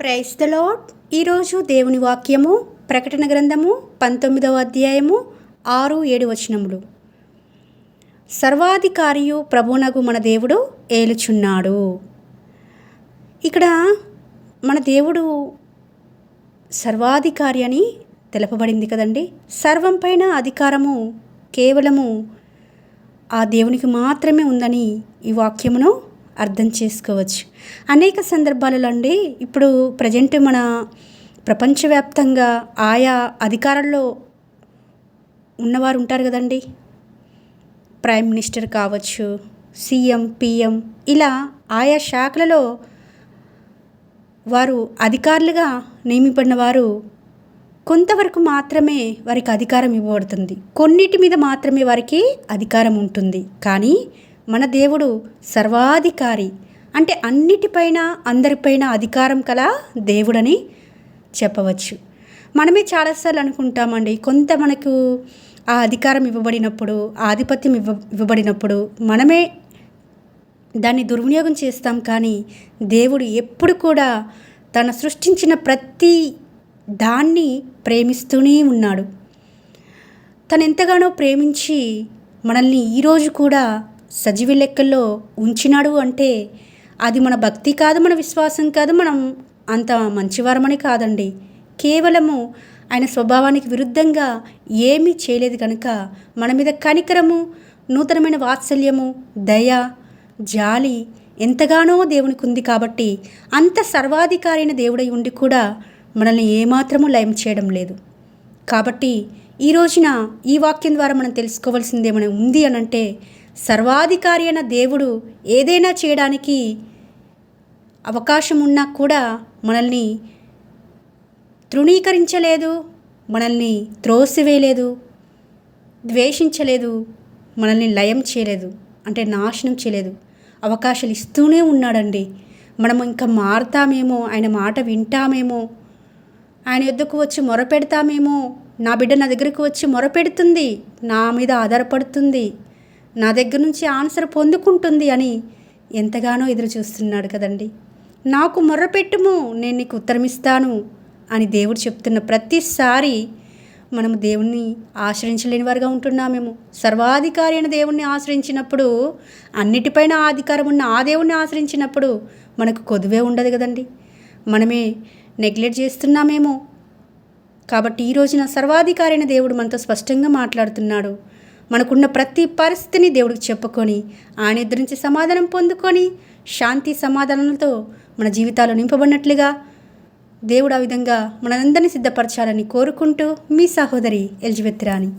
Praise the lord. ఈరోజు దేవుని వాక్యము ప్రకటన గ్రంథము 19వ అధ్యాయము 6-7 వచనములు. సర్వాధికారియు ప్రభువునగు మన దేవుడు ఏలుచున్నాడు. ఇక్కడ మన దేవుడు సర్వాధికారి అని తెలపబడింది కదండి. సర్వం పైన అధికారము కేవలము ఆ దేవునికి మాత్రమే ఉందని ఈ వాక్యమును అర్థం చేసుకోవచ్చు. అనేక సందర్భాలలో అండి, ఇప్పుడు ప్రజెంట్ మన ప్రపంచవ్యాప్తంగా ఆయా అధికారంలో ఉన్నవారు ఉంటారు కదండి. ప్రైమ్ మినిస్టర్ కావచ్చు, సీఎం, పిఎం, ఇలా ఆయా శాఖలలో వారు అధికారులుగా నియమింపడిన వారు కొంతవరకు మాత్రమే వారికి అధికారం ఇవ్వబడుతుంది. కొన్నిటి మీద మాత్రమే వారికి అధికారం ఉంటుంది. కానీ మన దేవుడు సర్వాధికారి, అంటే అన్నిటిపైన అందరిపైన అధికారం కల దేవుడని చెప్పవచ్చు. మనమే చాలాసార్లు అనుకుంటామండి, కొంత మనకు ఆ అధికారం ఇవ్వబడినప్పుడు, ఆధిపత్యం ఇవ్వబడినప్పుడు మనమే దాన్ని దుర్వినియోగం చేస్తాం. కానీ దేవుడు ఎప్పుడు కూడా తన సృష్టించిన ప్రతి దాన్ని ప్రేమిస్తూనే ఉన్నాడు. తను ఎంతగానో ప్రేమించి మనల్ని ఈరోజు కూడా సజీవ లెక్కల్లో ఉంచినాడు. అంటే అది మన భక్తి కాదు, మన విశ్వాసం కాదు, మనం అంత మంచివారమని కాదండి. కేవలము ఆయన స్వభావానికి విరుద్ధంగా ఏమీ చేయలేదు కనుక మన మీద కనికరము, నూతనమైన వాత్సల్యము, దయ, జాలి ఎంతగానో దేవునికి ఉంది. కాబట్టి అంత సర్వాధికారి అయిన దేవుడై ఉండి కూడా మనల్ని ఏమాత్రము లయం చేయడం లేదు. కాబట్టి ఈ రోజున ఈ వాక్యం ద్వారా మనం తెలుసుకోవాల్సింది ఏమైనా ఉంది అనంటే, సర్వాధికారి అయిన దేవుడు ఏదైనా చేయడానికి అవకాశం ఉన్నా కూడా మనల్ని తృణీకరించలేదు, మనల్ని త్రోసివేయలేదు, ద్వేషించలేదు, మనల్ని లయం చేయలేదు, అంటే నాశనం చేయలేదు. అవకాశాలు ఇస్తూనే ఉన్నాడండి. మనము ఇంకా మారుతామేమో, ఆయన మాట వింటామేమో, ఆయన యొద్దకు వచ్చి మొరపెడతామేమో, నా బిడ్డ నా దగ్గరకు వచ్చి మొరపెడుతుంది, నా మీద ఆధారపడుతుంది, నా దగ్గర నుంచి ఆన్సర్ పొందుకుంటుంది అని ఎంతగానో ఎదురు చూస్తున్నాడు కదండి. నాకు మొర్రపెట్టుము, నేను నీకు ఉత్తరమిస్తాను అని దేవుడు చెప్తున్న ప్రతిసారి మనము దేవుణ్ణి ఆశ్రయించలేని వారుగా ఉంటున్నామేమో. సర్వాధికారి అయిన దేవుణ్ణి ఆశ్రయించినప్పుడు, అన్నిటిపైన అధికారం ఉన్న ఆ దేవుణ్ణి ఆశ్రయించినప్పుడు మనకు కొదువే ఉండదు కదండి. మనమే నెగ్లెక్ట్ చేస్తున్నామేమో. కాబట్టి ఈ రోజున సర్వాధికారి అయిన దేవుడు మనతో స్పష్టంగా మాట్లాడుతున్నాడు. మనకున్న ప్రతి పరిస్థితిని దేవుడికి చెప్పుకొని ఆయన ఎదురు నుంచి సమాధానం పొందుకొని శాంతి సమాధానాలతో మన జీవితాలు నింపబడినట్లుగా దేవుడు ఆ విధంగా మనందరినీ సిద్ధపరచాలని కోరుకుంటూ మీ సహోదరి ఎలిజబెత్ రాణి.